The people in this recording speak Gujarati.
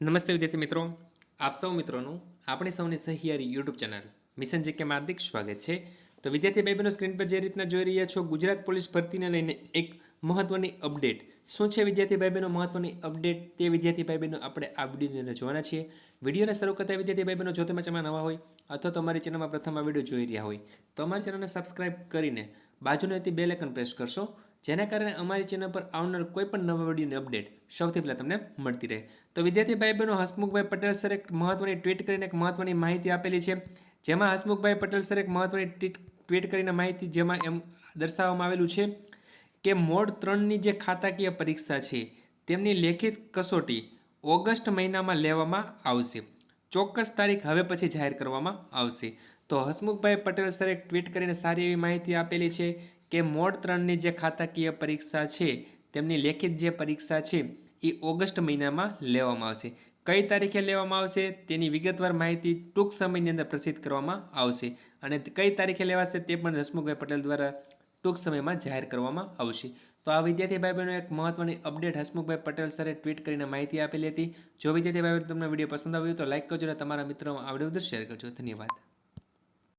નમસ્તે વિદ્યાર્થી મિત્રો, આપ સૌ મિત્રોનું આપણી સૌની સહિયારી યુટ્યુબ ચેનલ મિશન જીકેમાં હાર્દિક સ્વાગત છે। તો વિદ્યાર્થી ભાઈ બહેનો સ્ક્રીન પર જે રીતના જોઈ રહ્યા છો, ગુજરાત પોલીસ ભરતીને લઈને એક મહત્વની અપડેટ શું છે વિદ્યાર્થી ભાઈ બહેનો, મહત્વની અપડેટ તે વિદ્યાર્થી ભાઈ બહેનો આપણે આ વિડીયોની અંદર જોવાના છીએ। વિડીયોને શરૂ કરતા વિદ્યાર્થી ભાઈ બહેનો જો તમે ચેનલમાં નવા હોય અથવા તો અમારી ચેનલમાં પ્રથમ આ વિડીયો જોઈ રહ્યા હોય તો અમારી ચેનલને સબસ્ક્રાઇબ કરીને બાજુની બેલ આઇકન પ્રેસ કરશો, જેના કારણે અમારી ચેનલ પર આવનાર કોઈ પણ નવા વિડીયોની અપડેટ સૌથી પહેલાં તમને મળતી રહે। તો વિદ્યાર્થી ભાઈ બહેનો, હસમુખભાઈ પટેલ સર એક મહત્વની ટ્વીટ કરીને એક મહત્વની માહિતી આપેલી છે, જેમાં હસમુખભાઈ પટેલ સર એક મહત્વની ટ્વીટ કરીને માહિતી જેમાં એમ દર્શાવવામાં આવેલું છે કે મોડ 3ની જે ખાતાકીય પરીક્ષા છે તેમની લેખિત કસોટી ઓગસ્ટ મહિનામાં લેવામાં આવશે। ચોક્કસ તારીખ હવે પછી જાહેર કરવામાં આવશે। તો હસમુખભાઈ પટેલ સરે ટ્વીટ કરીને સારી એવી માહિતી આપેલી છે કે મોડ 3ની જે ખાતાકીય પરીક્ષા છે તેમની લેખિત જે પરીક્ષા છે એ ઓગસ્ટ મહિનામાં લેવામાં આવશે। કઈ તારીખે લેવામાં આવશે તેની વિગતવાર માહિતી ટૂંક સમયની અંદર પ્રસિદ્ધ કરવામાં આવશે અને કઈ તારીખે લેવાશે તે પણ હસમુખભાઈ પટેલ દ્વારા ટૂંક સમયમાં જાહેર કરવામાં આવશે। તો આ વિદ્યાર્થી ભાઈ બહેનો એક મહત્વની અપડેટ હસમુખભાઈ પટેલ સરે ટ્વીટ કરીને માહિતી આપેલી હતી। જો વિદ્યાર્થી ભાઈ બહેનો તમને વિડીયો પસંદ આવ્યો તો લાઈક કરજો અને તમારા મિત્રોમાં આ વિડીયો શેર કરજો। ધન્યવાદ।